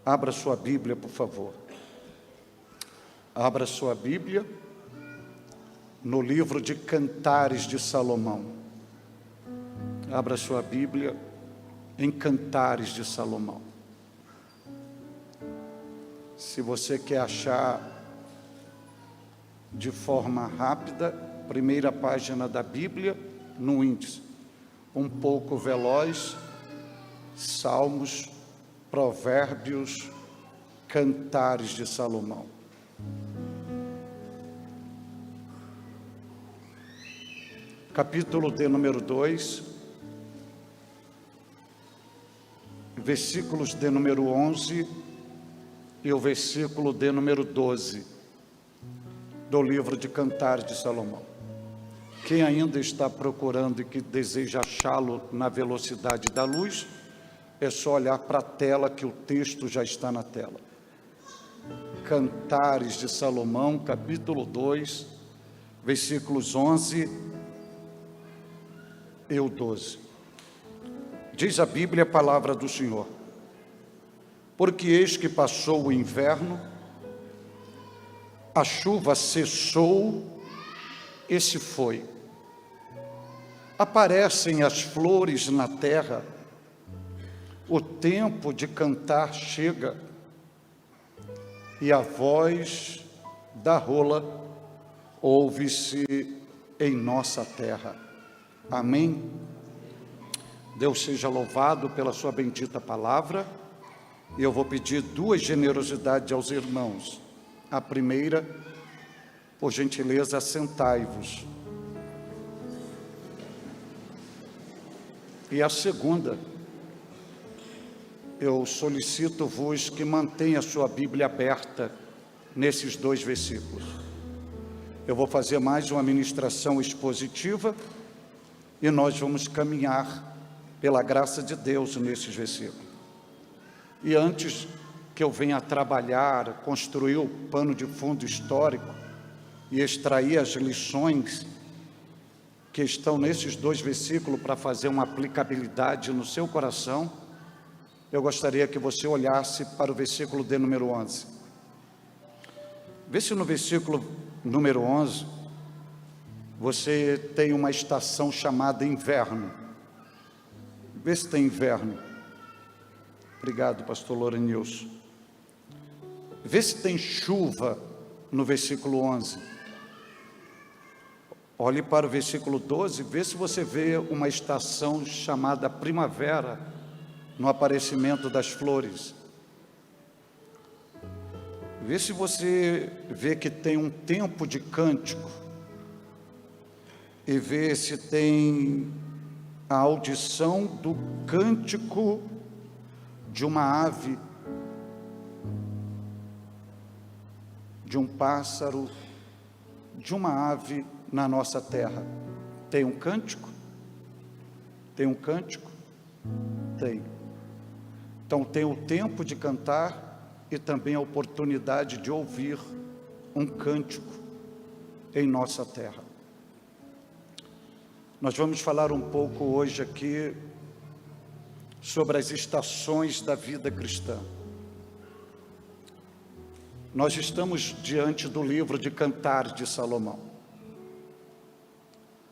Abra sua Bíblia, por favor. Abra sua Bíblia no livro de Cantares de Salomão. Abra sua Bíblia em Cantares de Salomão. Se você quer achar de forma rápida, primeira página da Bíblia, no índice, um pouco veloz, Salmos, Provérbios, Cantares de Salomão. Capítulo de número 2, versículos de número 11 e o versículo de número 12 do livro de Cantares de Salomão. Quem ainda está procurando e que deseja achá-lo na velocidade da luz, é só olhar para a tela, que o texto já está na tela. Cantares de Salomão, capítulo 2, versículos 11 e o 12. Diz a Bíblia, a palavra do Senhor: porque eis que passou o inverno, a chuva cessou e se foi. Aparecem as flores na terra, o tempo de cantar chega, e a voz da rola ouve-se em nossa terra. Amém? Deus seja louvado pela sua bendita palavra. E eu vou pedir duas generosidades aos irmãos. A primeira, por gentileza, assentai-vos. E a segunda, eu solicito-vos que mantenha a sua Bíblia aberta nesses dois versículos. Eu vou fazer mais uma ministração expositiva e nós vamos caminhar pela graça de Deus nesses versículos. E antes que eu venha trabalhar, construir o pano de fundo histórico e extrair as lições que estão nesses dois versículos para fazer uma aplicabilidade no seu coração, eu gostaria que você olhasse para o versículo de número 11. Vê se no versículo número 11 você tem uma estação chamada inverno. Vê se tem inverno. Obrigado, pastor Lorenilson. Vê se tem chuva no versículo 11. Olhe para o versículo 12, vê se você vê uma estação chamada primavera no aparecimento das flores. Vê se você vê que tem um tempo de cântico, e vê se tem a audição do cântico de uma ave, de um pássaro, de uma ave na nossa terra. Tem um cântico? Tem um cântico? Tem. Então tem o tempo de cantar e também a oportunidade de ouvir um cântico em nossa terra. Nós vamos falar um pouco hoje aqui sobre as estações da vida cristã. Nós estamos diante do livro de Cantares de Salomão.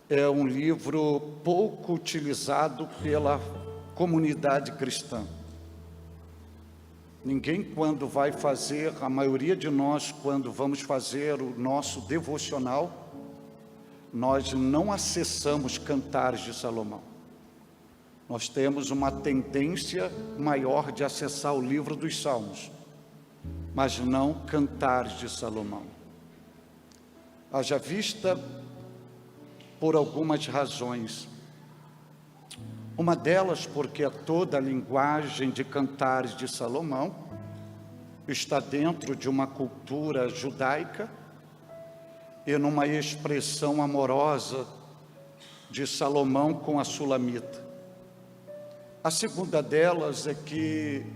É um livro pouco utilizado pela comunidade cristã. Ninguém, quando vai fazer, a maioria de nós, quando vamos fazer o nosso devocional, nós não acessamos Cantares de Salomão. Nós temos uma tendência maior de acessar o livro dos Salmos, mas não Cantares de Salomão. Haja vista por algumas razões. Uma delas porque toda a linguagem de Cantares de Salomão está dentro de uma cultura judaica e numa expressão amorosa de Salomão com a Sulamita. A segunda delas é que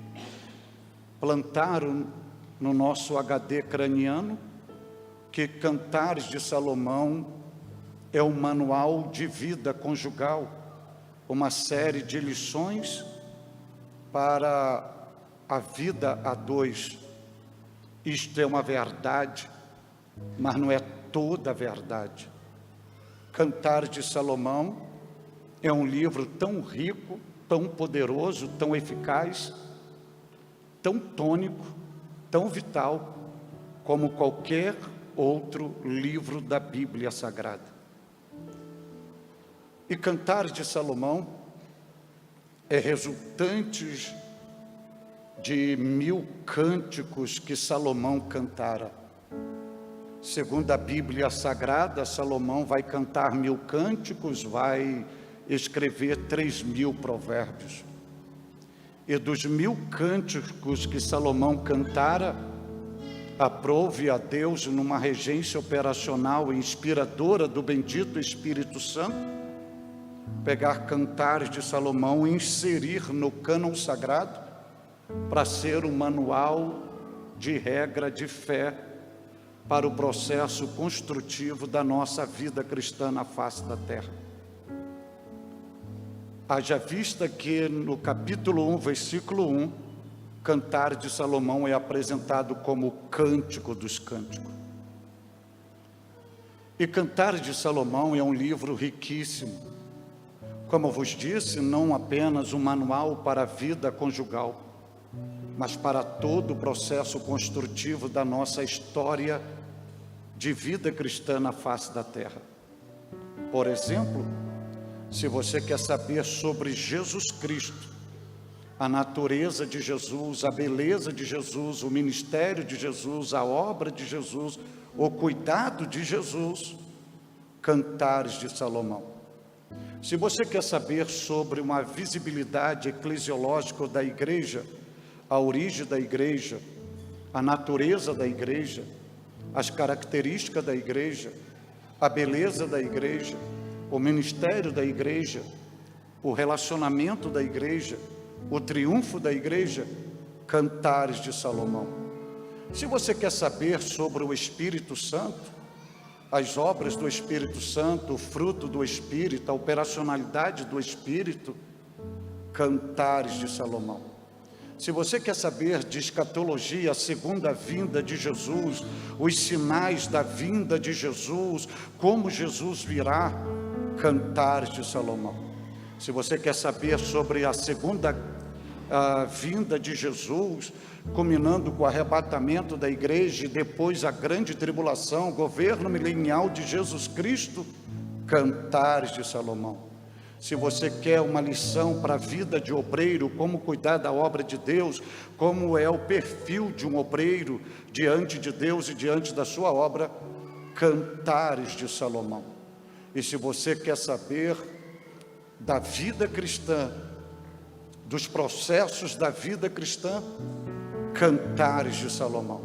plantaram no nosso HD craniano que Cantares de Salomão é um manual de vida conjugal, uma série de lições para a vida a dois. Isto é uma verdade, mas não é toda a verdade. Cantares de Salomão é um livro tão rico, tão poderoso, tão eficaz, tão tônico, tão vital, como qualquer outro livro da Bíblia Sagrada. E Cantares de Salomão é resultante de 1000 cânticos que Salomão cantara. Segundo a Bíblia Sagrada, Salomão vai cantar 1000 cânticos, vai escrever 3000 provérbios. E dos 1000 cânticos que Salomão cantara, aprove a Deus, numa regência operacional e inspiradora do bendito Espírito Santo, pegar Cantares de Salomão e inserir no cânon sagrado, para ser um manual de regra de fé para o processo construtivo da nossa vida cristã na face da terra. Haja vista que no capítulo 1, versículo 1, Cantares de Salomão é apresentado como o Cântico dos Cânticos. E Cantares de Salomão é um livro riquíssimo, como eu vos disse, não apenas um manual para a vida conjugal, mas para todo o processo construtivo da nossa história de vida cristã na face da terra. Por exemplo, se você quer saber sobre Jesus Cristo, a natureza de Jesus, a beleza de Jesus, o ministério de Jesus, a obra de Jesus, o cuidado de Jesus, Cantares de Salomão. Se você quer saber sobre uma visibilidade eclesiológica da igreja, a origem da igreja, a natureza da igreja, as características da igreja, a beleza da igreja, o ministério da igreja, o relacionamento da igreja, o triunfo da igreja, Cantares de Salomão. Se você quer saber sobre o Espírito Santo, as obras do Espírito Santo, o fruto do Espírito, a operacionalidade do Espírito, Cantares de Salomão. Se você quer saber de escatologia, a segunda vinda de Jesus, os sinais da vinda de Jesus, como Jesus virá, Cantares de Salomão. Se você quer saber sobre a segunda vinda de Jesus, culminando com o arrebatamento da igreja e depois a grande tribulação, governo milenial de Jesus Cristo, Cantares de Salomão. Se você quer uma lição para a vida de obreiro, como cuidar da obra de Deus, como é o perfil de um obreiro diante de Deus e diante da sua obra, Cantares de Salomão. E se você quer saber da vida cristã, dos processos da vida cristã, Cantares de Salomão.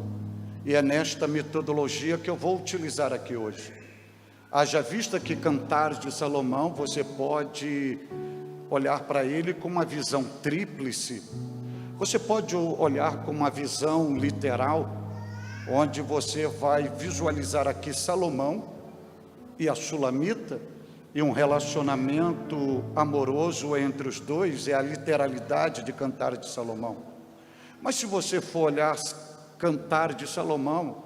E é nesta metodologia que eu vou utilizar aqui hoje. Haja vista que Cantares de Salomão, você pode olhar para ele com uma visão tríplice. Você pode olhar com uma visão literal, onde você vai visualizar aqui Salomão e a Sulamita, e um relacionamento amoroso entre os dois, é a literalidade de Cantares de Salomão. Mas se você for olhar Cantares de Salomão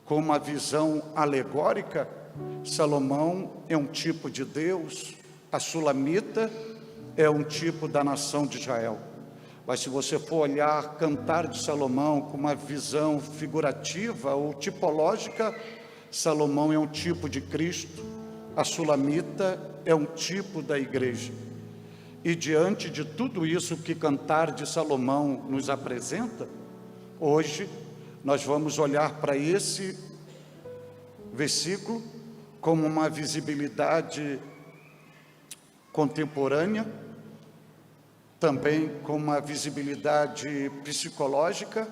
com uma visão alegórica, Salomão é um tipo de Deus, a Sulamita é um tipo da nação de Israel. Mas se você for olhar Cantares de Salomão com uma visão figurativa ou tipológica, Salomão é um tipo de Cristo, a Sulamita é um tipo da igreja. E diante de tudo isso que Cantares de Salomão nos apresenta, hoje nós vamos olhar para esse versículo como uma visibilidade contemporânea, também com uma visibilidade psicológica,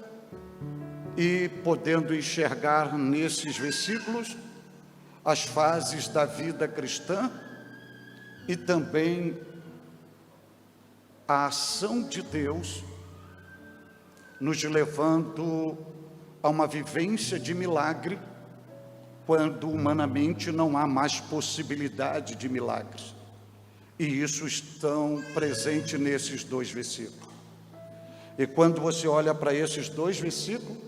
e podendo enxergar nesses versículos as fases da vida cristã e também a ação de Deus nos levando a uma vivência de milagre, quando humanamente não há mais possibilidade de milagres. E isso estão presente nesses dois versículos. E quando você olha para esses dois versículos,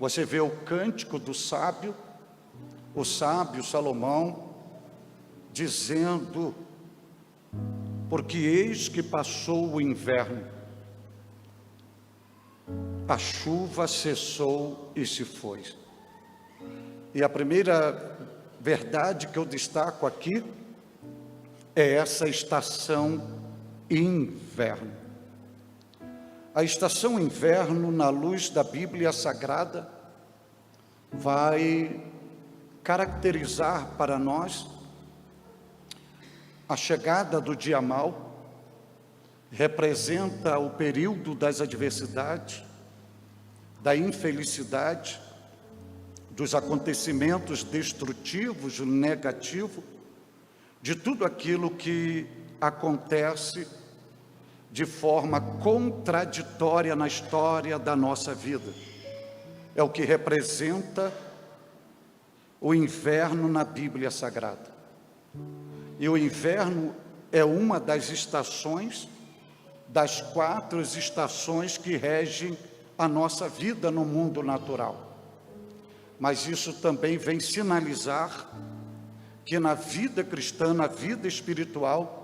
você vê o cântico do sábio, o sábio Salomão, dizendo: porque eis que passou o inverno, a chuva cessou e se foi. E a primeira verdade que eu destaco aqui é essa estação inverno. A estação inverno, na luz da Bíblia Sagrada, vai caracterizar para nós a chegada do dia mau, representa o período das adversidades, da infelicidade, dos acontecimentos destrutivos, negativos, de tudo aquilo que acontece de forma contraditória na história da nossa vida. É o que representa o inverno na Bíblia Sagrada. E o inverno é uma das estações, das 4 estações que regem a nossa vida no mundo natural. Mas isso também vem sinalizar que na vida cristã, na vida espiritual,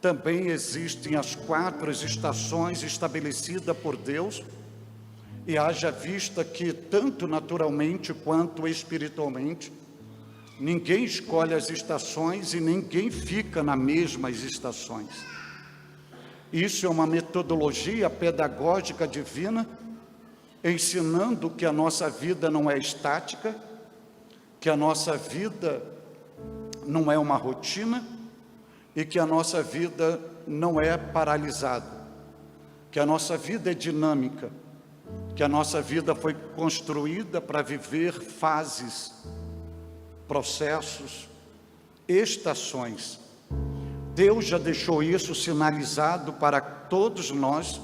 também existem as 4 estações estabelecidas por Deus, e haja vista que tanto naturalmente quanto espiritualmente, ninguém escolhe as estações e ninguém fica nas mesmas estações. Isso é uma metodologia pedagógica divina, ensinando que a nossa vida não é estática, que a nossa vida não é uma rotina e que a nossa vida não é paralisada, que a nossa vida é dinâmica, que a nossa vida foi construída para viver fases, processos, estações. Deus já deixou isso sinalizado para todos nós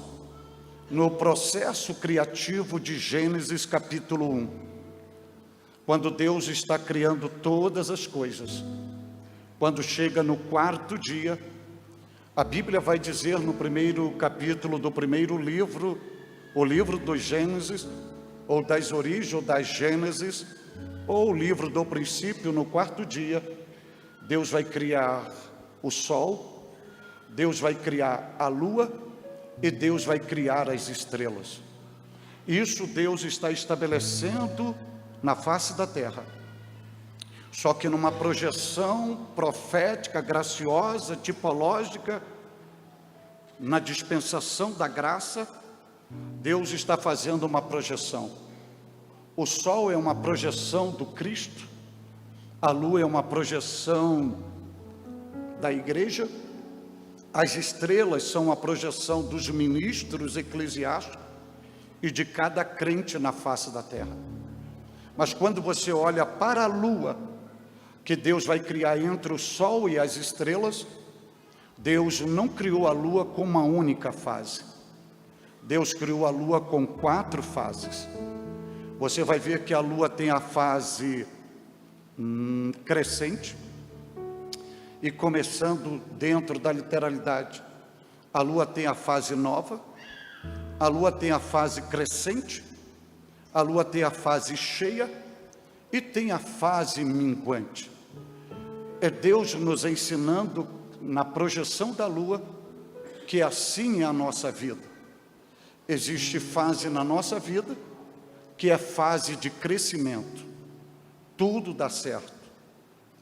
no processo criativo de Gênesis capítulo 1. Quando Deus está criando todas as coisas, quando chega no 4º dia, a Bíblia vai dizer no primeiro capítulo do primeiro livro, o livro do Gênesis, ou das origens, ou das Gênesis, ou o livro do princípio, no 4º dia, Deus vai criar o sol, Deus vai criar a lua e Deus vai criar as estrelas. Isso Deus está estabelecendo na face da terra. Só que numa projeção profética, graciosa, tipológica, na dispensação da graça, Deus está fazendo uma projeção. O sol é uma projeção do Cristo, a lua é uma projeção da igreja, as estrelas são a projeção dos ministros eclesiásticos e de cada crente na face da terra. Mas quando você olha para a lua, que Deus vai criar entre o sol e as estrelas, Deus não criou a lua com uma única fase. Deus criou a lua com 4 fases. Você vai ver que a lua tem a fase crescente, e começando dentro da literalidade, a lua tem a fase nova, a lua tem a fase crescente, a lua tem a fase cheia e tem a fase minguante. É Deus nos ensinando na projeção da lua que assim é a nossa vida. Existe fase na nossa vida que é fase de crescimento. Tudo dá certo,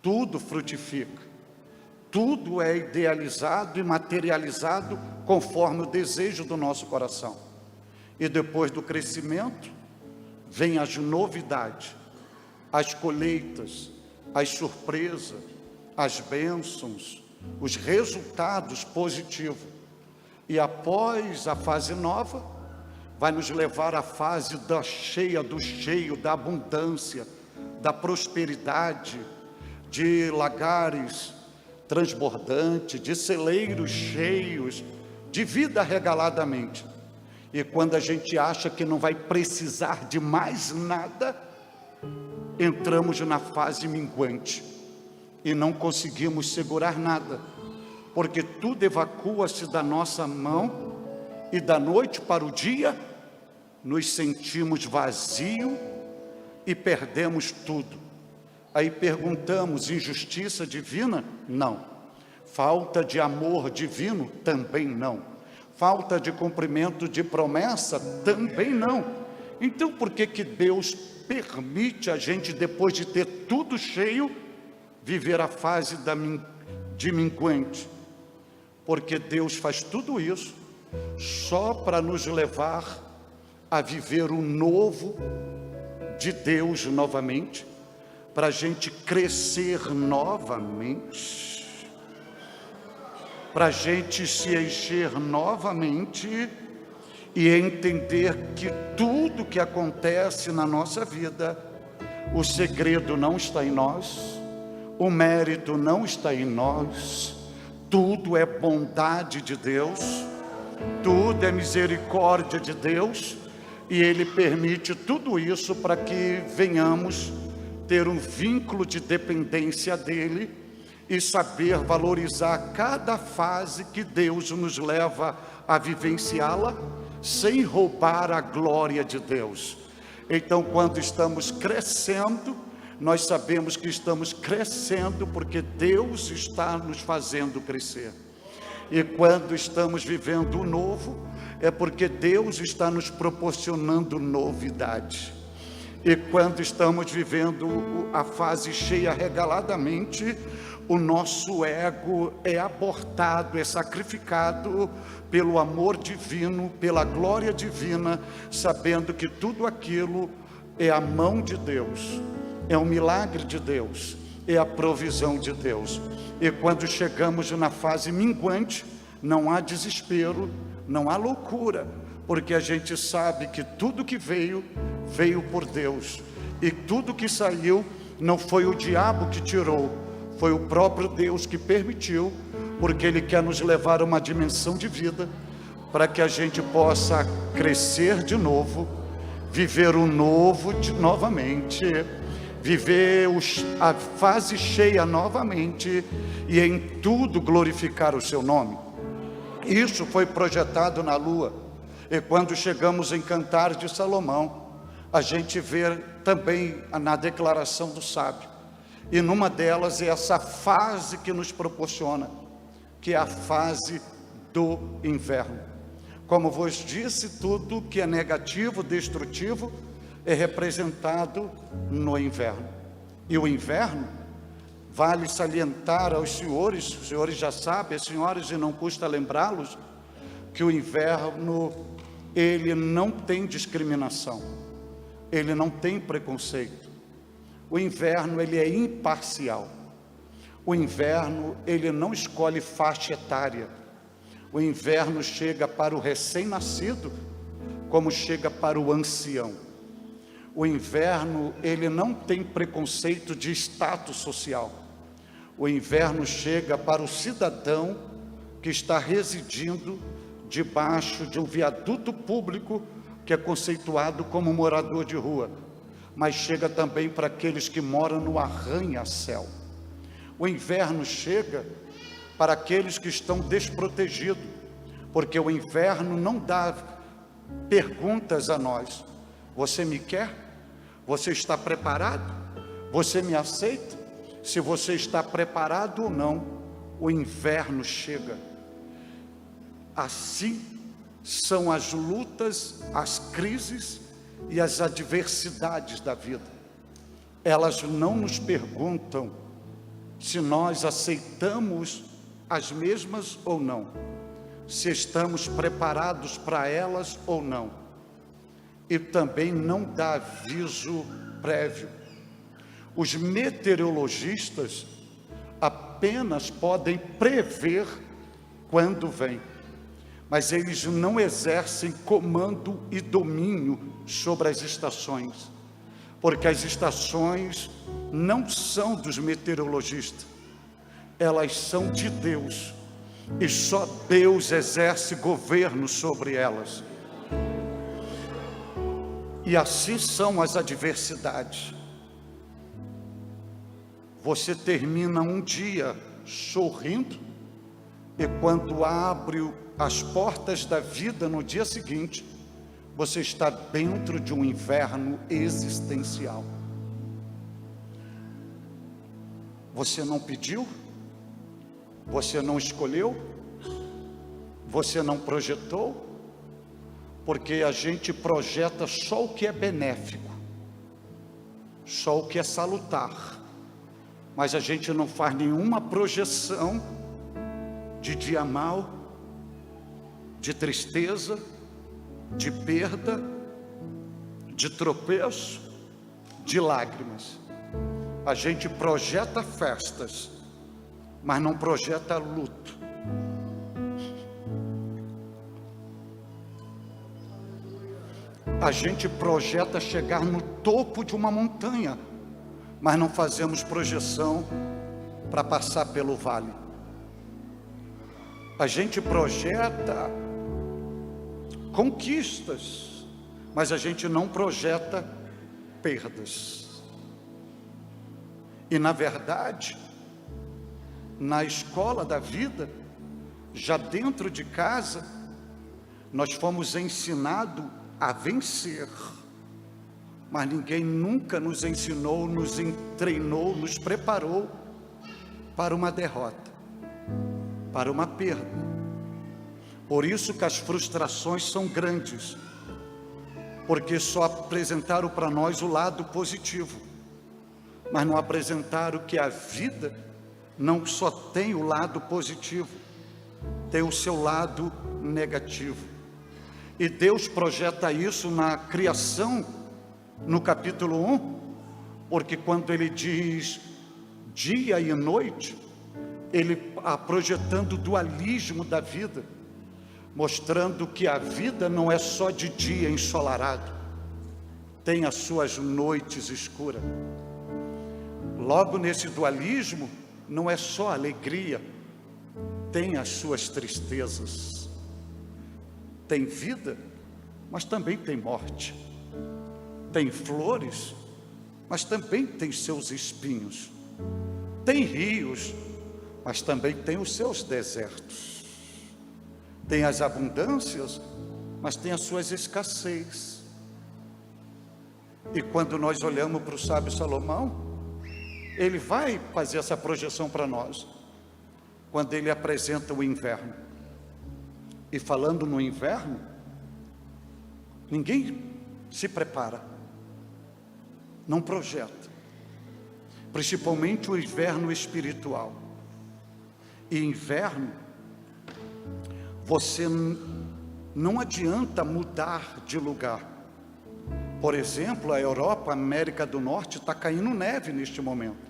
tudo frutifica, tudo é idealizado e materializado conforme o desejo do nosso coração. E depois do crescimento, vem as novidades, as colheitas, as surpresas, as bênçãos, os resultados positivos. E após a fase nova, vai nos levar à fase da cheia, do cheio, da abundância, da prosperidade, de lagares transbordantes, de celeiros cheios, de vida regaladamente. E quando a gente acha que não vai precisar de mais nada, entramos na fase minguante e não conseguimos segurar nada, porque tudo evacua-se da nossa mão e da noite para o dia, nos sentimos vazios e perdemos tudo. Aí perguntamos, injustiça divina? Não. Falta de amor divino? Também não. Falta de cumprimento de promessa? Também não. Então por que Deus permite a gente, depois de ter tudo cheio, viver a fase de minguante? Porque Deus faz tudo isso só para nos levar a viver o novo de Deus novamente, para a gente crescer novamente, para a gente se encher novamente e entender que tudo que acontece na nossa vida, o segredo não está em nós, o mérito não está em nós, tudo é bondade de Deus, tudo é misericórdia de Deus, e Ele permite tudo isso para que venhamos ter um vínculo de dependência dEle e saber valorizar cada fase que Deus nos leva a vivenciá-la, sem roubar a glória de Deus. Então, quando estamos crescendo, nós sabemos que estamos crescendo porque Deus está nos fazendo crescer. E quando estamos vivendo o novo, é porque Deus está nos proporcionando novidade. E quando estamos vivendo a fase cheia regaladamente, o nosso ego é abortado, é sacrificado pelo amor divino, pela glória divina, sabendo que tudo aquilo é a mão de Deus, é o milagre de Deus, é a provisão de Deus. E quando chegamos na fase minguante, não há desespero, não há loucura, porque a gente sabe que tudo que veio, veio por Deus, e tudo que saiu, não foi o diabo que tirou, foi o próprio Deus que permitiu, porque Ele quer nos levar a uma dimensão de vida, para que a gente possa crescer de novo, viver o novo novamente, viver a fase cheia novamente, e em tudo glorificar o seu nome. Isso foi projetado na lua, e quando chegamos em Cantares de Salomão, a gente vê também na declaração do sábio, e numa delas é essa fase que nos proporciona, que é a fase do inverno. Como vos disse, tudo que é negativo, destrutivo, é representado no inverno. E o inverno, vale salientar aos senhores, os senhores já sabem, as senhoras, e não custa lembrá-los, que o inverno, ele não tem discriminação, ele não tem preconceito. O inverno, ele é imparcial. O inverno, ele não escolhe faixa etária. O inverno chega para o recém-nascido, como chega para o ancião. O inverno, ele não tem preconceito de status social. O inverno chega para o cidadão que está residindo debaixo de um viaduto público que é conceituado como morador de rua, mas chega também para aqueles que moram no arranha-céu. O inverno chega para aqueles que estão desprotegidos, porque o inverno não dá perguntas a nós. Você me quer? Você está preparado? Você me aceita? Se você está preparado ou não, o inverno chega. Assim são as lutas, as crises e as adversidades da vida. Elas não nos perguntam se nós aceitamos as mesmas ou não, se estamos preparados para elas ou não, e também não dá aviso prévio. Os meteorologistas apenas podem prever quando vem, mas eles não exercem comando e domínio sobre as estações, porque as estações não são dos meteorologistas, elas são de Deus, e só Deus exerce governo sobre elas. E assim são as adversidades. Você termina um dia sorrindo, E quando abre as portas da vida no dia seguinte, você está dentro de um inverno existencial. Você não pediu, você não escolheu, você não projetou, porque a gente projeta só o que é benéfico, só o que é salutar, mas a gente não faz nenhuma projeção de dia mau, de tristeza, de perda, de tropeço, de lágrimas. A gente projeta festas, mas não projeta luto. A gente projeta chegar no topo de uma montanha, mas não fazemos projeção para passar pelo vale. A gente projeta conquistas, mas a gente não projeta perdas. E na verdade, na escola da vida, já dentro de casa, nós fomos ensinados a vencer, mas ninguém nunca nos ensinou, nos treinou, nos preparou para uma derrota, para uma perda. Por isso que as frustrações são grandes, porque só apresentaram para nós o lado positivo, mas não apresentaram que a vida não só tem o lado positivo, tem o seu lado negativo. E Deus projeta isso na criação, no capítulo 1, porque quando ele diz dia e noite, ele está projetando o dualismo da vida, mostrando que a vida não é só de dia ensolarado, tem as suas noites escuras. Logo nesse dualismo, não é só alegria, tem as suas tristezas. Tem vida, mas também tem morte. Tem flores, mas também tem seus espinhos. Tem rios, mas também tem os seus desertos. Tem as abundâncias, mas tem as suas escassez. E quando nós olhamos para o sábio Salomão, ele vai fazer essa projeção para nós, quando ele apresenta o inverno. E falando no inverno, ninguém se prepara, não projeta, principalmente o inverno espiritual. E inverno, você não adianta mudar de lugar. Por exemplo, a Europa, a América do Norte, está caindo neve neste momento.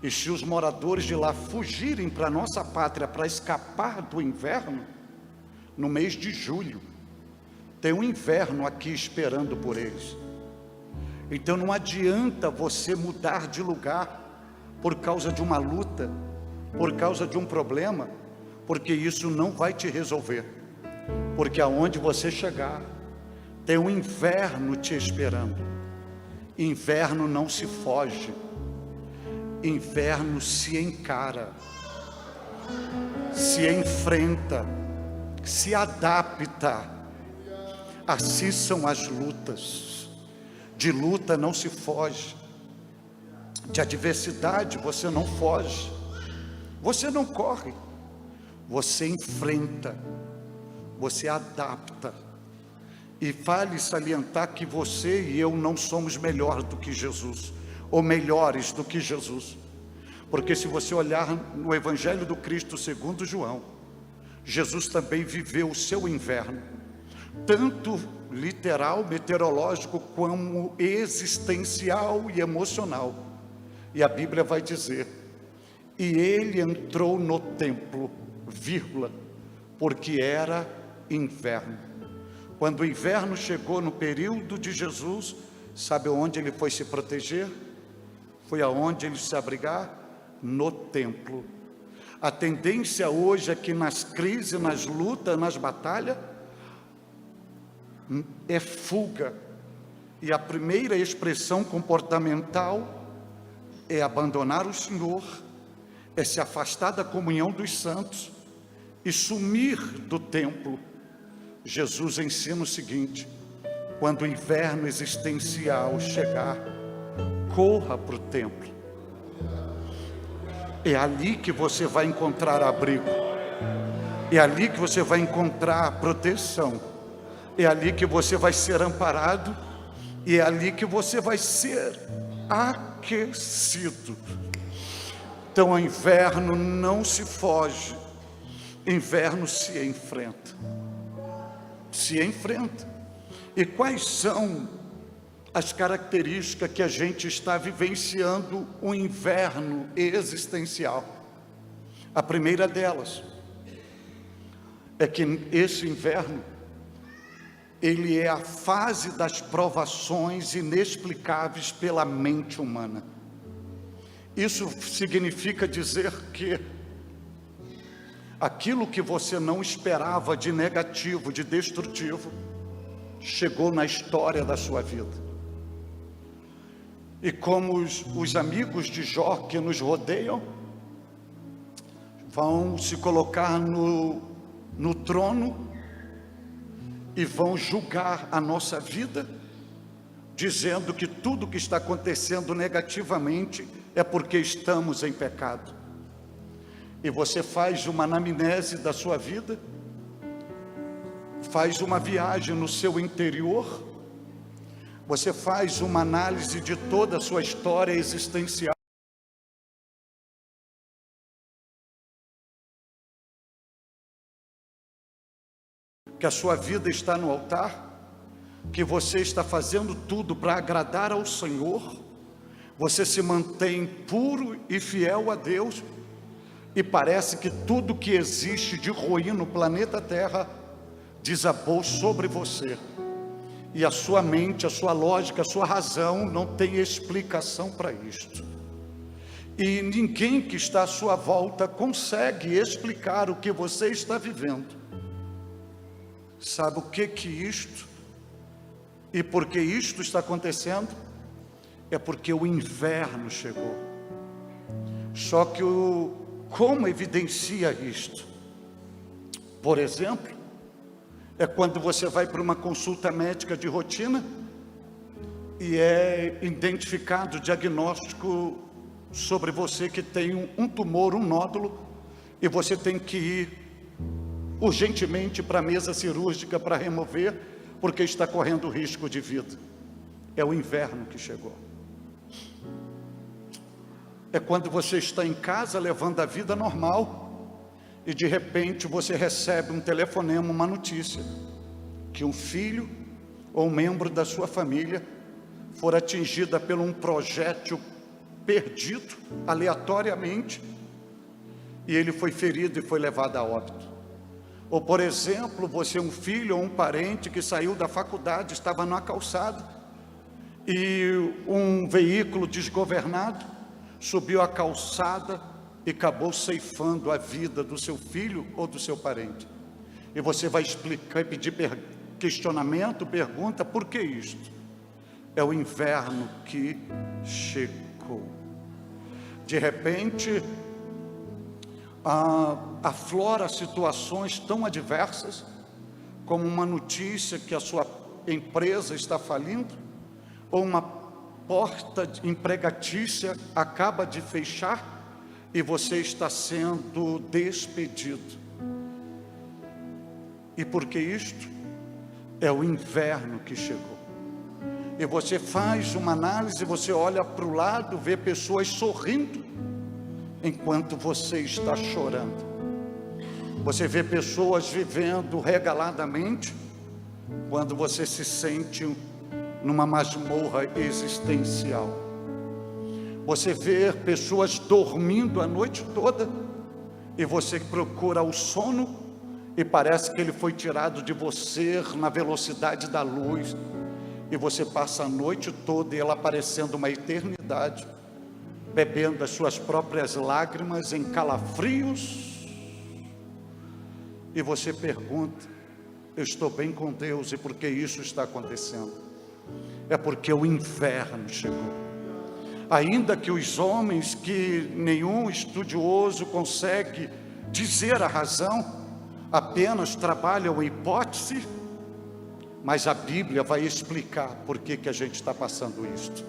E se os moradores de lá fugirem para a nossa pátria para escapar do inverno, no mês de julho, tem um inverno aqui esperando por eles. Então não adianta você mudar de lugar por causa de uma luta, por causa de um problema, porque isso não vai te resolver. Porque aonde você chegar, tem um inverno te esperando. Inverno não se foge, inverno se encara, se enfrenta, se adapta. Assim são as lutas. De luta não se foge, de adversidade você não foge, você não corre, você enfrenta, você adapta. E vale salientar que você e eu não somos melhores do que Jesus, ou melhores do que Jesus, porque se você olhar no Evangelho do Cristo segundo João, Jesus também viveu o seu inverno, tanto literal, meteorológico, como existencial e emocional. E a Bíblia vai dizer: e ele entrou no templo, vírgula, porque era inverno. Quando o inverno chegou no período de Jesus, sabe onde ele foi se proteger? Foi aonde ele se abrigar? No templo. A tendência hoje é que nas crises, nas lutas, nas batalhas, é fuga. E a primeira expressão comportamental é abandonar o Senhor, é se afastar da comunhão dos santos, e sumir do templo, Jesus ensina o seguinte: quando o inverno existencial chegar, corra para o templo. É ali que você vai encontrar abrigo, é ali que você vai encontrar proteção, é ali que você vai ser amparado, e é ali que você vai ser aquecido. Então, o inverno não se foge, inverno se enfrenta. Se enfrenta. E quais são as características que a gente está vivenciando o inverno existencial? A primeira delas é que esse inverno, ele é a fase das provações inexplicáveis pela mente humana. Isso significa dizer que aquilo que você não esperava de negativo, de destrutivo, chegou na história da sua vida. E como os amigos de Jó que nos rodeiam vão se colocar no trono e vão julgar a nossa vida, dizendo que tudo que está acontecendo negativamente é porque estamos em pecado. E você faz uma anamnese da sua vida, faz uma viagem no seu interior, você faz uma análise de toda a sua história existencial, que a sua vida está no altar, que você está fazendo tudo para agradar ao Senhor, você se mantém puro e fiel a Deus, e parece que tudo que existe de ruim no planeta Terra desabou sobre você, e a sua mente, a sua lógica, a sua razão não tem explicação para isto, e ninguém que está à sua volta consegue explicar o que você está vivendo. Sabe o que isto, e por que isto está acontecendo? É porque o inverno chegou. Só que como evidencia isto? Por exemplo, é quando você vai para uma consulta médica de rotina e é identificado o diagnóstico sobre você que tem um tumor, um nódulo, e você tem que ir urgentemente para a mesa cirúrgica para remover, porque está correndo risco de vida. É o inverno que chegou. É quando você está em casa levando a vida normal e de repente você recebe um telefonema, uma notícia, que um filho ou um membro da sua família for atingida por um projétil perdido aleatoriamente e ele foi ferido e foi levado a óbito. Ou, por exemplo, você é um filho ou um parente que saiu da faculdade, estava numa calçada e um veículo desgovernado subiu a calçada e acabou ceifando a vida do seu filho ou do seu parente. E você vai explicar e pedir questionamento, pergunta: por que isto? É o inverno que chegou. De repente, aflora situações tão adversas, como uma notícia que a sua empresa está falindo, ou uma porta empregatícia acaba de fechar e você está sendo despedido. E por que isto? É o inverno que chegou. E você faz uma análise, você olha para o lado, vê pessoas sorrindo, enquanto você está chorando. Você vê pessoas vivendo regaladamente, quando você se sente numa masmorra existencial. Você vê pessoas dormindo a noite toda, e você procura o sono, e parece que ele foi tirado de você na velocidade da luz, e você passa a noite toda, e ela parecendo uma eternidade, bebendo as suas próprias lágrimas em calafrios, e você pergunta: eu estou bem com Deus, e por que isso está acontecendo? É porque o inverno chegou. Ainda que os homens, que nenhum estudioso consegue dizer a razão, apenas trabalham a hipótese, mas a Bíblia vai explicar por que a gente está passando isto.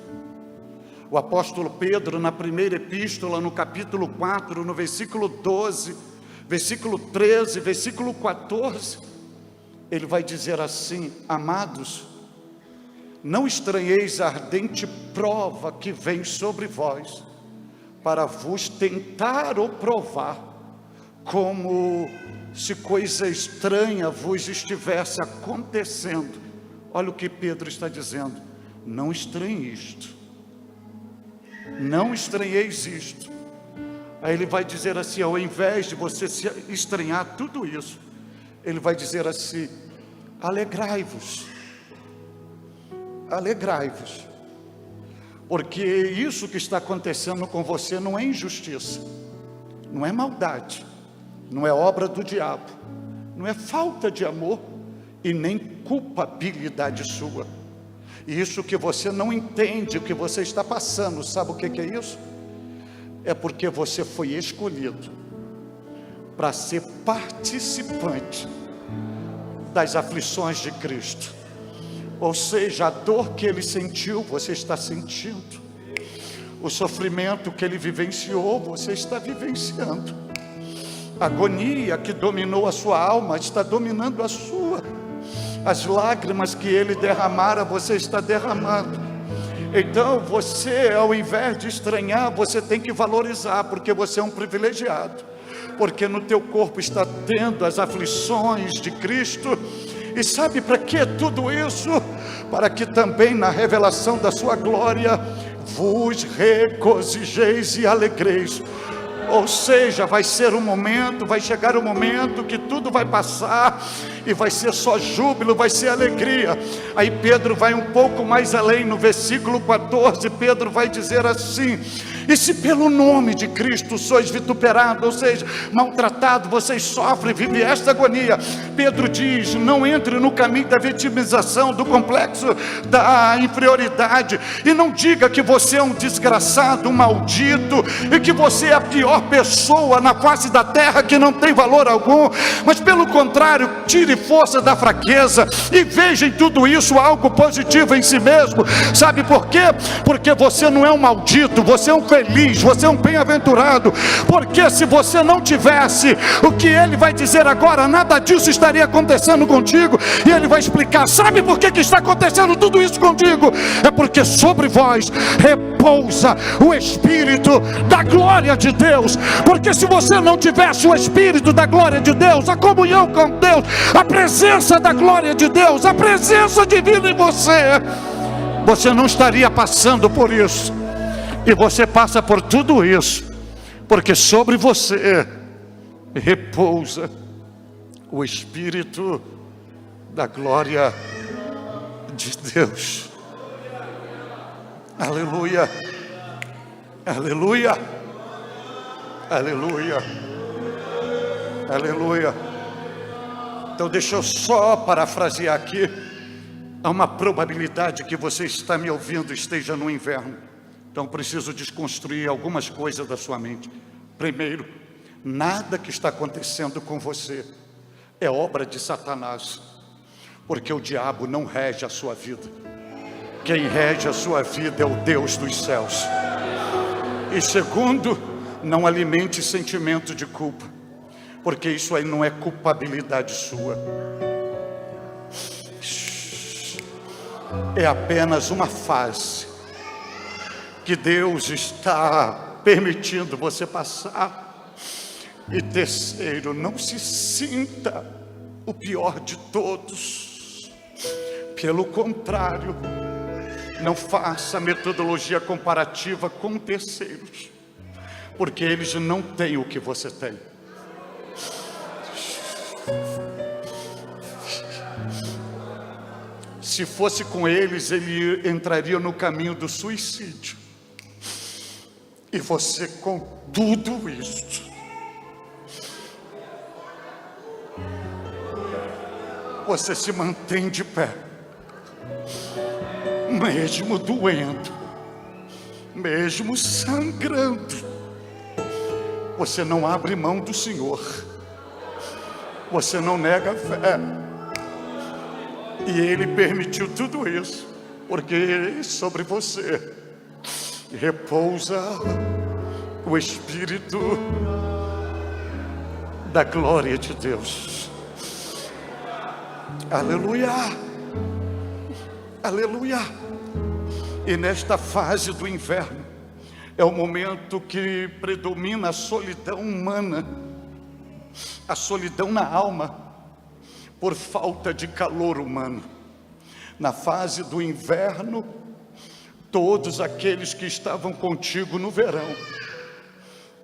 O apóstolo Pedro, na primeira epístola, no capítulo 4, no versículo 12, versículo 13, versículo 14, ele vai dizer assim: amados, não estranheis a ardente prova que vem sobre vós, para vos tentar ou provar, como se coisa estranha vos estivesse acontecendo. Olha o que Pedro está dizendo: não estranhe isto, não estranheis isto. Aí ele vai dizer assim, ao invés de você se estranhar tudo isso, ele vai dizer assim: alegrai-vos, alegrai-vos, porque isso que está acontecendo com você não é injustiça, não é maldade, não é obra do diabo, não é falta de amor e nem culpabilidade sua. E isso que você não entende, o que você está passando, sabe o que é isso? É porque você foi escolhido para ser participante das aflições de Cristo. Ou seja, a dor que ele sentiu, você está sentindo. O sofrimento que ele vivenciou, você está vivenciando. A agonia que dominou a sua alma está dominando a sua. As lágrimas que ele derramara, você está derramando. Então você, ao invés de estranhar, você tem que valorizar, porque você é um privilegiado, porque no teu corpo está tendo as aflições de Cristo. E sabe para que tudo isso? Para que também na revelação da sua glória vos regozijeis e alegreis. Ou seja, vai ser um momento, vai chegar um momento que tudo vai passar e vai ser só júbilo, vai ser alegria. Aí Pedro vai um pouco mais além, no versículo 14, Pedro vai dizer assim: e se pelo nome de Cristo sois vituperados, ou seja, maltratado, vocês sofrem, vivem esta agonia, Pedro diz: não entre no caminho da vitimização, do complexo da inferioridade, e não diga que você é um desgraçado, um maldito, e que você é a pior pessoa na face da terra, que não tem valor algum. Mas pelo contrário, tire força da fraqueza e veja em tudo isso algo positivo em si mesmo. Sabe por quê? Porque você não é um maldito, você é um feliz, você é um bem-aventurado. Porque se você não tivesse o que ele vai dizer agora, nada disso estaria acontecendo contigo. E ele vai explicar: sabe por que está acontecendo tudo isso contigo? É porque sobre vós repousa o Espírito da glória de Deus. Porque se você não tivesse o Espírito da glória de Deus, a comunhão com Deus, a presença da glória de Deus, a presença divina em você, você não estaria passando por isso. E você passa por tudo isso porque sobre você repousa o Espírito da glória de Deus. Aleluia, aleluia, aleluia, aleluia. Então deixa eu só parafrasear aqui. Há uma probabilidade que você está me ouvindo esteja no inverno. Então preciso desconstruir algumas coisas da sua mente. Primeiro, nada que está acontecendo com você é obra de Satanás, porque o diabo não rege a sua vida. Quem rege a sua vida é o Deus dos céus. E segundo, não alimente sentimento de culpa, porque isso aí não é culpabilidade sua. É apenas uma fase que Deus está permitindo você passar. E terceiro, não se sinta o pior de todos. Pelo contrário, não faça metodologia comparativa com terceiros, porque eles não têm o que você tem. Se fosse com eles, ele entraria no caminho do suicídio. E você, com tudo isso, você se mantém de pé, mesmo doendo, mesmo sangrando. Você não abre mão do Senhor. Você não nega a fé. E Ele permitiu tudo isso, porque sobre você repousa o Espírito da glória de Deus. Aleluia, aleluia. E nesta fase do inverno, é o momento que predomina a solidão humana, a solidão na alma, por falta de calor humano. Na fase do inverno, todos aqueles que estavam contigo no verão,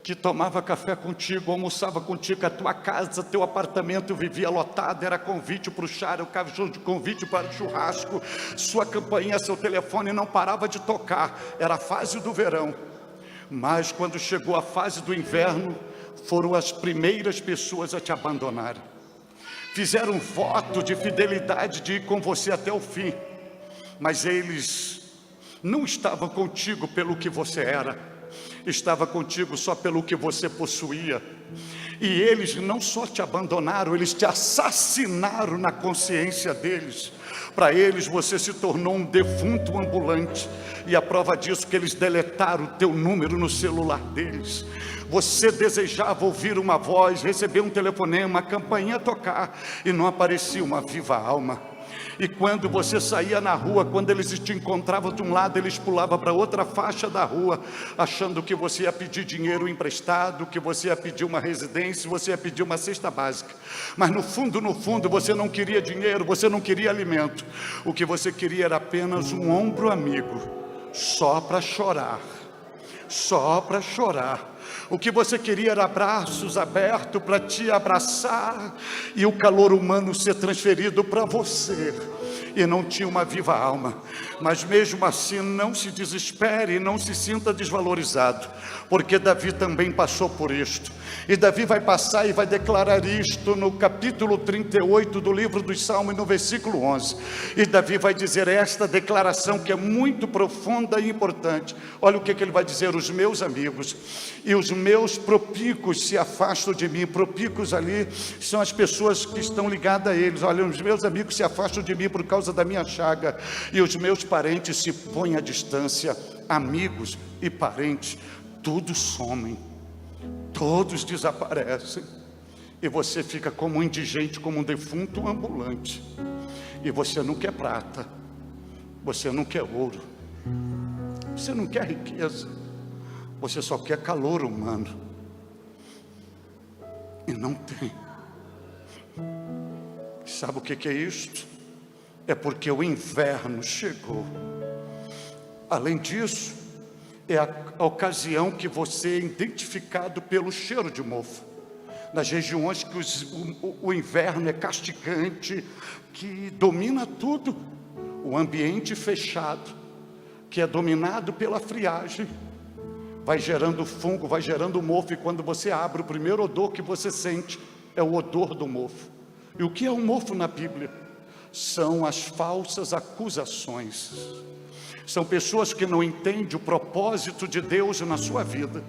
que tomava café contigo, almoçava contigo, a tua casa, teu apartamento vivia lotado, era convite para o chá, era convite para o churrasco, sua campainha, seu telefone não parava de tocar, era a fase do verão. Mas quando chegou a fase do inverno, foram as primeiras pessoas a te abandonarem. Fizeram um voto de fidelidade de ir com você até o fim, mas eles não estavam contigo pelo que você era, estava contigo só pelo que você possuía. E eles não só te abandonaram, eles te assassinaram na consciência deles. Para eles você se tornou um defunto ambulante, e a prova disso é que eles deletaram o teu número no celular deles. Você desejava ouvir uma voz, receber um telefonema, a campainha tocar, e não aparecia uma viva alma. E quando você saía na rua, quando eles te encontravam de um lado, eles pulavam para outra faixa da rua, achando que você ia pedir dinheiro emprestado, que você ia pedir uma residência, você ia pedir uma cesta básica. Mas no fundo, você não queria dinheiro, você não queria alimento. O que você queria era apenas um ombro amigo, só para chorar, só para chorar. O que você queria era braços abertos para te abraçar e o calor humano ser transferido para você. E não tinha uma viva alma. Mas mesmo assim, não se desespere e não se sinta desvalorizado, porque Davi também passou por isto. E Davi vai passar e vai declarar isto no capítulo 38 do livro dos Salmos, no versículo 11. E Davi vai dizer esta declaração que é muito profunda e importante. Olha o que ele vai dizer: os meus amigos e os meus propícuos se afastam de mim. Propícuos ali são as pessoas que estão ligadas a eles. Olha, os meus amigos se afastam de mim por causa da minha chaga, e os meus parentes se põem à distância. Amigos e parentes, todos somem, todos desaparecem, e você fica como um indigente, como um defunto ambulante. E você não quer prata, você não quer ouro, você não quer riqueza, você só quer calor humano, e não tem. Sabe o que é isto? É porque o inverno chegou. Além disso, é a ocasião que você é identificado pelo cheiro de mofo. Nas regiões que o inverno é castigante, que domina tudo, o ambiente fechado, que é dominado pela friagem, vai gerando fungo, vai gerando mofo, e quando você abre, o primeiro odor que você sente é o odor do mofo. E o que é o mofo na Bíblia? São as falsas acusações. São pessoas que não entendem o propósito de Deus na sua vida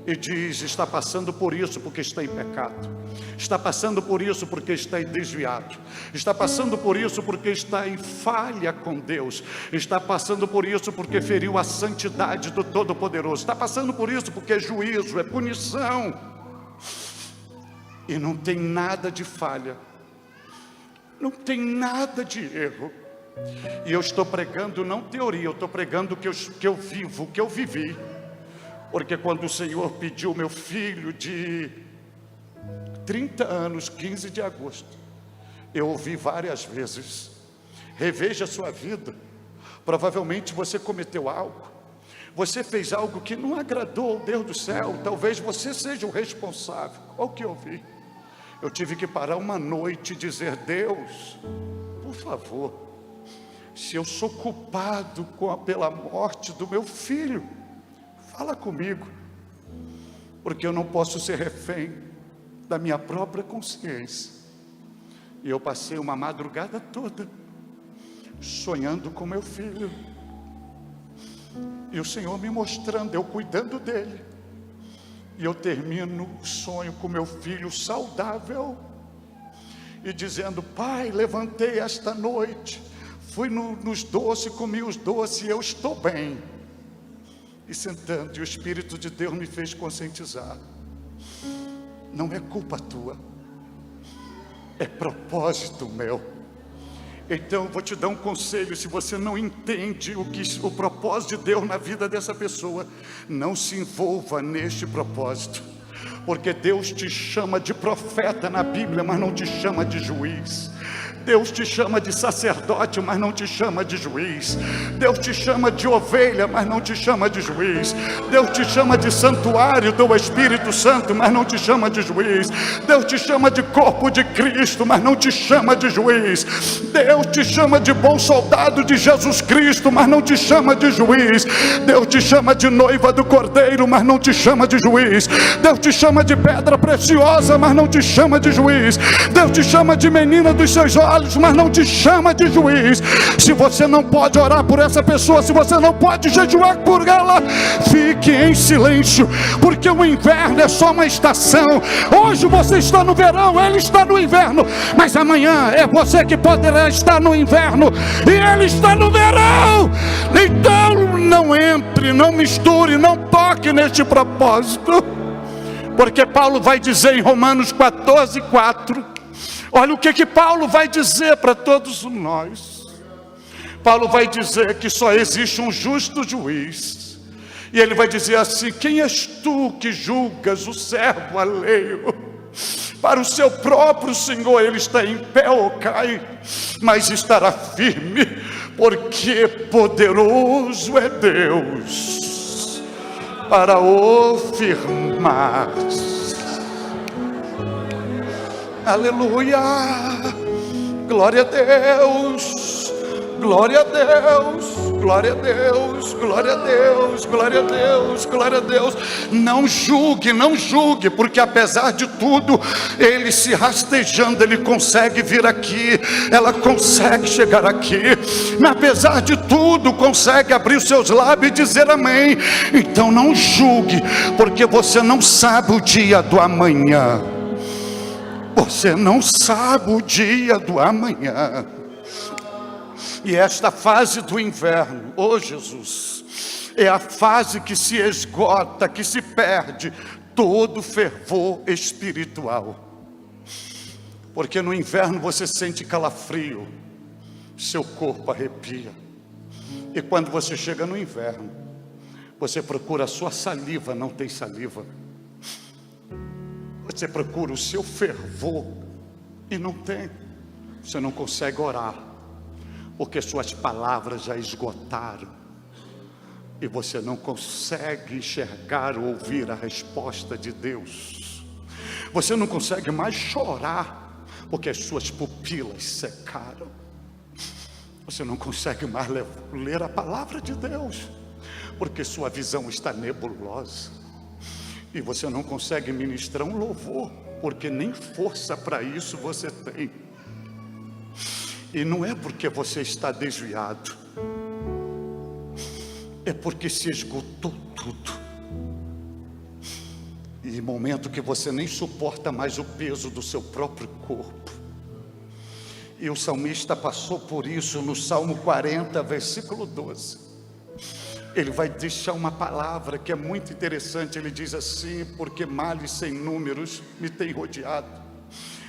e diz: está passando por isso porque está em pecado, está passando por isso porque está desviado, está passando por isso porque está em falha com Deus, está passando por isso porque feriu a santidade do Todo-Poderoso, está passando por isso porque é juízo, é punição. E não tem nada de falha, não tem nada de erro. E eu estou pregando não teoria, eu estou pregando o que eu vivo, o que eu vivi. Porque quando o Senhor pediu meu filho de 30 anos, 15 de agosto, eu ouvi várias vezes: reveja a sua vida. Provavelmente você cometeu algo, você fez algo que não agradou ao Deus do céu, talvez você seja o responsável. Olha o que eu ouvi. Eu tive que parar uma noite e dizer: Deus, por favor, se eu sou culpado pela morte do meu filho, fala comigo, porque eu não posso ser refém da minha própria consciência. E eu passei uma madrugada toda sonhando com meu filho, e o Senhor me mostrando, eu cuidando dele, e eu termino o sonho com meu filho saudável, e dizendo: Pai, levantei esta noite, fui nos doces, comi os doces e eu estou bem. E sentando, e o Espírito de Deus me fez conscientizar: não é culpa tua, é propósito meu. Então vou te dar um conselho: se você não entende o propósito de Deus na vida dessa pessoa, não se envolva neste propósito, porque Deus te chama de profeta na Bíblia, mas não te chama de juiz. Deus te chama de sacerdote, mas não te chama de juiz. Deus te chama de ovelha, mas não te chama de juiz. Deus te chama de santuário do Espírito Santo, mas não te chama de juiz. Deus te chama de corpo de Cristo, mas não te chama de juiz. Deus te chama de bom soldado de Jesus Cristo, mas não te chama de juiz. Deus te chama de noiva do Cordeiro, mas não te chama de juiz. Deus te chama de pedra preciosa, mas não te chama de juiz. Deus te chama de menina dos seus olhos, mas não te chama de juiz. Se você não pode orar por essa pessoa, se você não pode jejuar por ela, fique em silêncio, porque o inverno é só uma estação. Hoje você está no verão, ele está no inverno, mas amanhã é você que poderá estar no inverno e ele está no verão. Então não entre, não misture, não toque neste propósito, porque Paulo vai dizer em Romanos 14:4, olha o que Paulo vai dizer para todos nós. Paulo vai dizer que só existe um justo juiz. E ele vai dizer assim: quem és tu que julgas o servo alheio? Para o seu próprio Senhor ele está em pé ou cai, mas estará firme, porque poderoso é Deus para o firmar. Aleluia, glória a Deus, glória a Deus, glória a Deus, glória a Deus, glória a Deus, glória a Deus. Não julgue, não julgue, porque apesar de tudo, ele se rastejando, ele consegue vir aqui, ela consegue chegar aqui, apesar de tudo, consegue abrir os seus lábios e dizer amém. Então não julgue, porque você não sabe o dia do amanhã. Você não sabe o dia do amanhã. E esta fase do inverno, oh Jesus, é a fase que se esgota, que se perde todo o fervor espiritual. Porque no inverno você sente calafrio, seu corpo arrepia. E quando você chega no inverno, você procura a sua saliva, não tem saliva. Você procura o seu fervor e não tem. Você não consegue orar, porque suas palavras já esgotaram. E você não consegue enxergar ou ouvir a resposta de Deus. Você não consegue mais chorar, porque as suas pupilas secaram. Você não consegue mais ler a palavra de Deus, porque sua visão está nebulosa. E você não consegue ministrar um louvor, porque nem força para isso você tem. E não é porque você está desviado, é porque se esgotou tudo. E momento que você nem suporta mais o peso do seu próprio corpo. E o salmista passou por isso no Salmo 40, versículo 12. Ele vai deixar uma palavra que é muito interessante. Ele diz assim: porque males sem números me têm rodeado,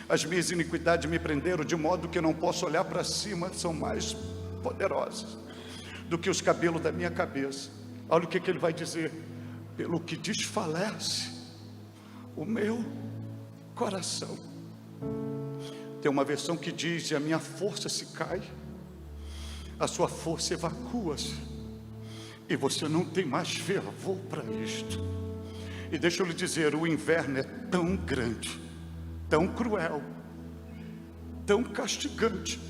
as minhas iniquidades me prenderam, de modo que não posso olhar para cima, são mais poderosas do que os cabelos da minha cabeça. Olha o que ele vai dizer: pelo que desfalece o meu coração. Tem uma versão que diz: a minha força se cai, a sua força evacua-se. E você não tem mais fervor para isto. E deixa eu lhe dizer, o inverno é tão grande, tão cruel, tão castigante,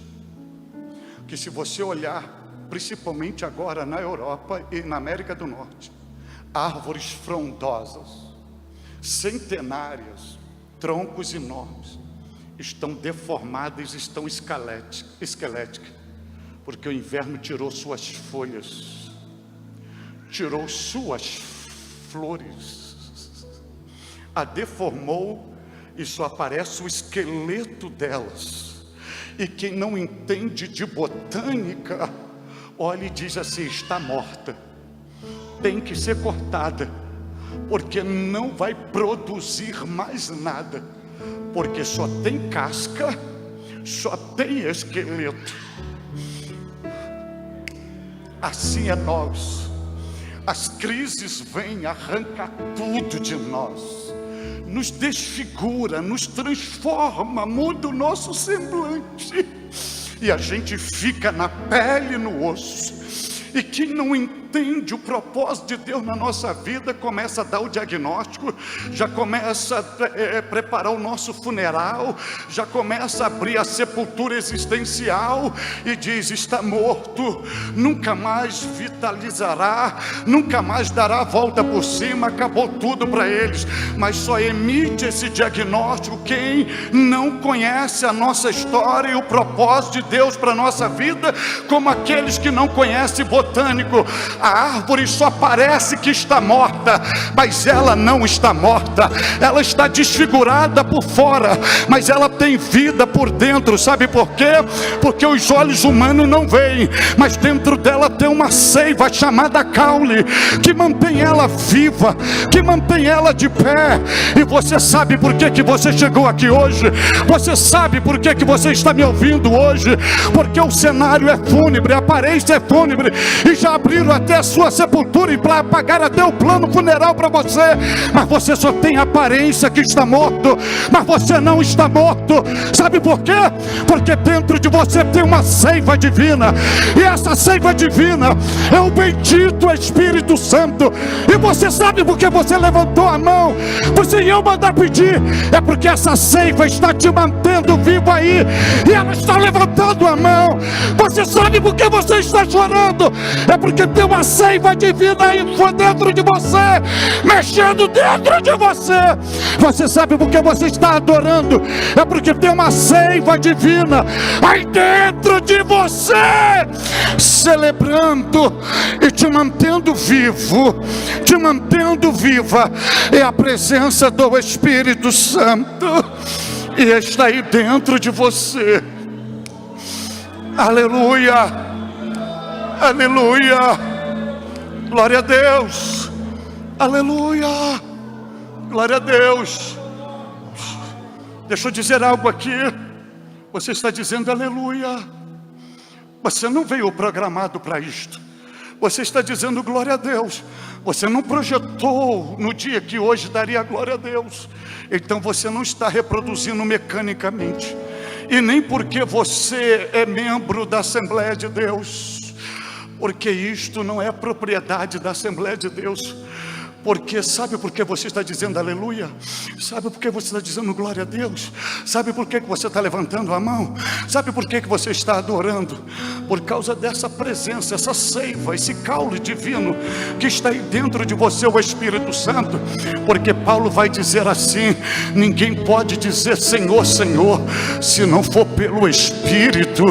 que se você olhar, principalmente agora na Europa e na América do Norte, árvores frondosas, centenárias, troncos enormes, estão deformadas, estão esqueléticas, porque o inverno tirou suas folhas, tirou suas flores, a deformou e só aparece o esqueleto delas. E quem não entende de botânica, olha e diz assim: está morta, tem que ser cortada, porque não vai produzir mais nada, porque só tem casca, só tem esqueleto. Assim é nós. As crises vêm arrancar tudo de nós, nos desfigura, nos transforma, muda o nosso semblante, e a gente fica na pele e no osso. E quem não entende o propósito de Deus na nossa vida, começa a dar o diagnóstico, já começa a preparar o nosso funeral, já começa a abrir a sepultura existencial, e diz: está morto, nunca mais vitalizará, nunca mais dará a volta por cima, acabou tudo para eles. Mas só emite esse diagnóstico quem não conhece a nossa história e o propósito de Deus para a nossa vida, como aqueles que não conhecem botânico. A árvore só parece que está morta, mas ela não está morta. Ela está desfigurada por fora, mas ela tem vida por dentro. Sabe por quê? Porque os olhos humanos não veem, mas dentro dela tem uma seiva chamada caule, que mantém ela viva, que mantém ela de pé. E você sabe por que você chegou aqui hoje? Você sabe por que você está me ouvindo hoje? Porque o cenário é fúnebre, a aparência é fúnebre, e já abriram até a sua sepultura e para pagar até o plano funeral para você. Mas você só tem aparência que está morto, mas você não está morto. Sabe por quê? Porque dentro de você tem uma seiva divina, e essa seiva divina é o bendito Espírito Santo. E você sabe por que você levantou a mão? Você ia mandar pedir, é porque essa seiva está te mantendo vivo aí, e ela está levantando a mão. Você sabe por que você está chorando? É porque tem uma seiva divina aí dentro de você, mexendo dentro de você. Você sabe por que você está adorando? É porque tem uma seiva divina aí dentro de você, celebrando e te mantendo vivo, te mantendo viva. É a presença do Espírito Santo, e está aí dentro de você. Aleluia. Aleluia, glória a Deus, aleluia, glória a Deus. Deixa eu dizer algo aqui. Você está dizendo aleluia, você não veio programado para isto. Você está dizendo glória a Deus, você não projetou no dia que hoje daria glória a Deus. Então você não está reproduzindo mecanicamente, e nem porque você é membro da Assembleia de Deus, porque isto não é propriedade da Assembleia de Deus. Porque sabe por que você está dizendo aleluia? Sabe por que você está dizendo glória a Deus? Sabe por que você está levantando a mão? Sabe por que você está adorando? Por causa dessa presença, essa seiva, esse caule divino que está aí dentro de você, o Espírito Santo. Porque Paulo vai dizer assim: ninguém pode dizer Senhor, Senhor, se não for pelo Espírito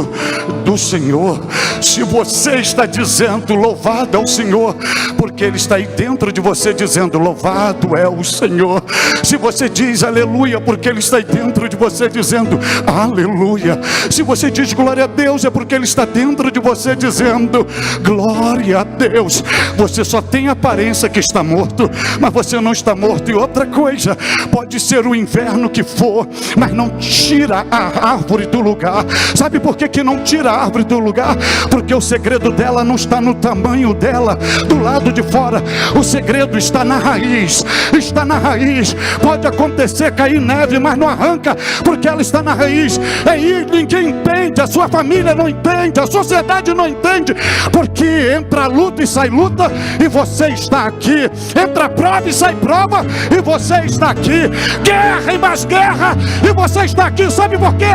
do Senhor. Se você está dizendo louvado é o Senhor, porque Ele está aí dentro de você dizendo louvado é o Senhor. Se você diz aleluia, porque Ele está aí dentro de você dizendo aleluia. Se você diz glória a Deus, é porque Ele está dentro de você dizendo glória a Deus. Você só tem aparência que está morto, mas você não está morto. E outra coisa, pode ser o inverno que for, mas não tira a árvore do lugar. Sabe por que não tira a árvore do lugar? Porque o segredo dela não está no tamanho dela do lado de fora. O segredo está na raiz, está na raiz. Pode acontecer cair neve, mas não arranca, porque ela está na raiz. E aí ninguém entende, a sua família não entende, a sociedade não entende, porque entra luta e sai luta, e você está aqui. Entra prova e sai prova, e você está aqui. Guerra e mais guerra, e você está aqui. Sabe por quê?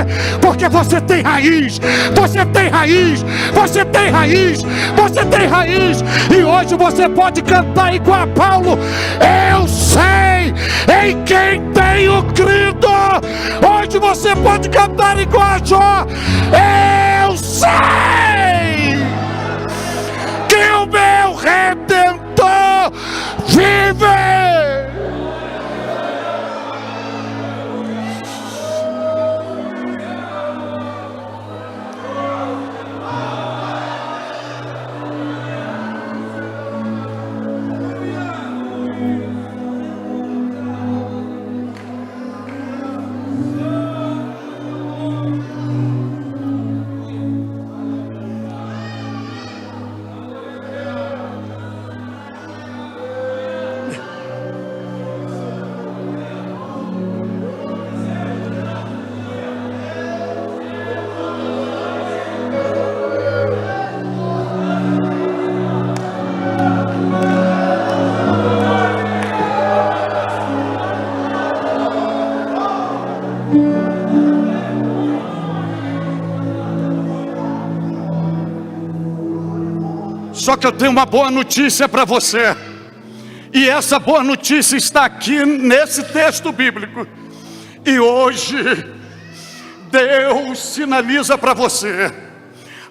Porque você tem raiz, você tem raiz, você tem raiz, você tem raiz. E hoje você pode cantar igual a Paulo: eu sei em quem tenho crido. Hoje você pode cantar igual a Jó: eu sei que o meu Redentor vive. Só que eu tenho uma boa notícia para você. E essa boa notícia está aqui nesse texto bíblico. E hoje Deus sinaliza para você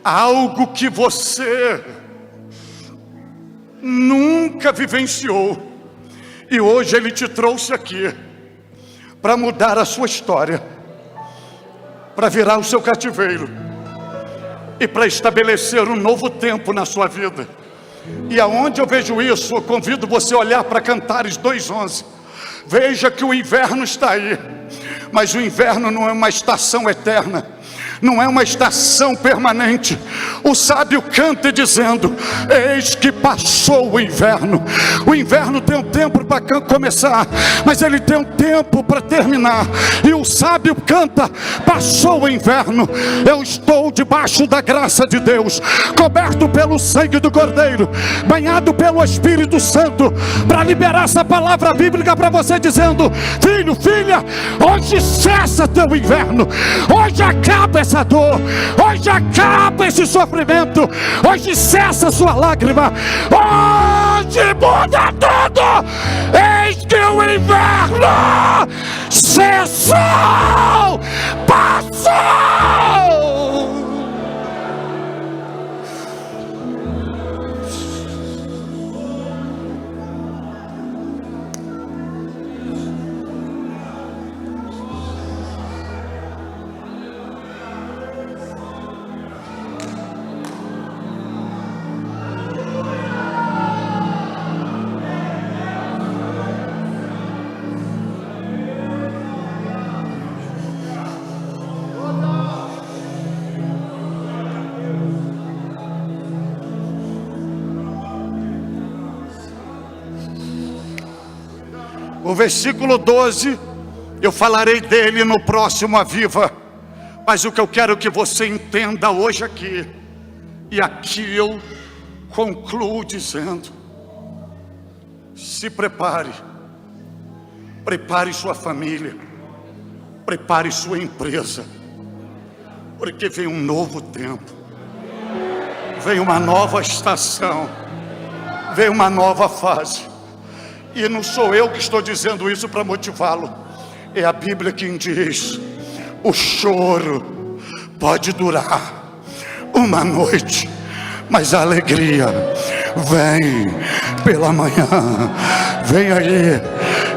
algo que você nunca vivenciou. E hoje Ele te trouxe aqui para mudar a sua história, para virar o seu cativeiro e para estabelecer um novo tempo na sua vida. E aonde eu vejo isso, eu convido você a olhar para Cantares 2:11. Veja que o inverno está aí, mas o inverno não é uma estação eterna, não é uma estação permanente. O sábio canta dizendo: eis que passou o inverno. O inverno tem um tempo para começar, mas ele tem um tempo para terminar. E o sábio canta: passou o inverno, eu estou debaixo da graça de Deus, coberto pelo sangue do Cordeiro, banhado pelo Espírito Santo, para liberar essa palavra bíblica para você, dizendo: filho, filha, hoje cessa teu inverno, hoje acaba essa dor, hoje acaba esse sofrimento, hoje cessa sua lágrima, hoje muda tudo. Eis que o inverno cessou, passou. O versículo 12, eu falarei dele no próximo Aviva, mas o que eu quero que você entenda hoje aqui, e aqui eu concluo dizendo: se prepare, prepare sua família, prepare sua empresa, porque vem um novo tempo, vem uma nova estação, vem uma nova fase. E não sou eu que estou dizendo isso para motivá-lo, é a Bíblia quem diz: o choro pode durar uma noite, mas a alegria vem pela manhã. Vem aí,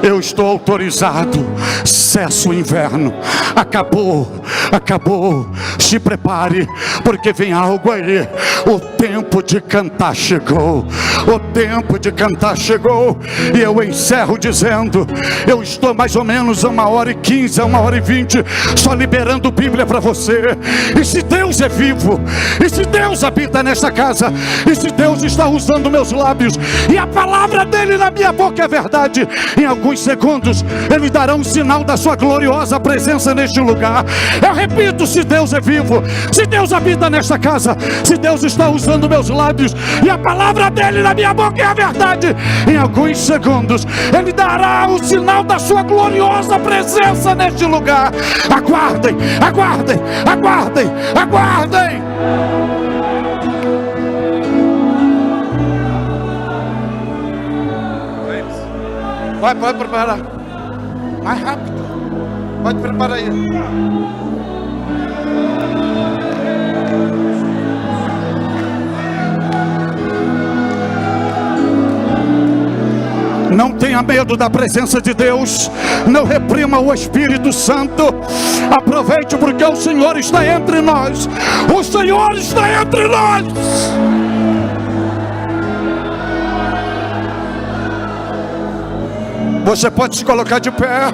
eu estou autorizado. Cessa o inverno, acabou, acabou. Se prepare, porque vem algo aí. O tempo de cantar chegou, o tempo de cantar chegou. E eu encerro dizendo: eu estou mais ou menos 1h15, 1h20 só liberando Bíblia para você. E se Deus é vivo, e se Deus habita nesta casa, e se Deus está usando meus lábios, e a palavra dele na minha boca é verdade, em alguns segundos ele dará um sinal da sua gloriosa presença neste lugar. Eu repito: se Deus é vivo, se Deus habita nesta casa, se Deus está usando meus lábios, e a palavra dele na minha boca é a verdade, em alguns segundos ele dará o sinal da sua gloriosa presença neste lugar. Aguardem, aguardem, aguardem, aguardem. Vai, pode preparar. Mais rápido. Pode preparar aí. Não tenha medo da presença de Deus. Não reprima o Espírito Santo. Aproveite, porque o Senhor está entre nós. O Senhor está entre nós. Você pode se colocar de pé.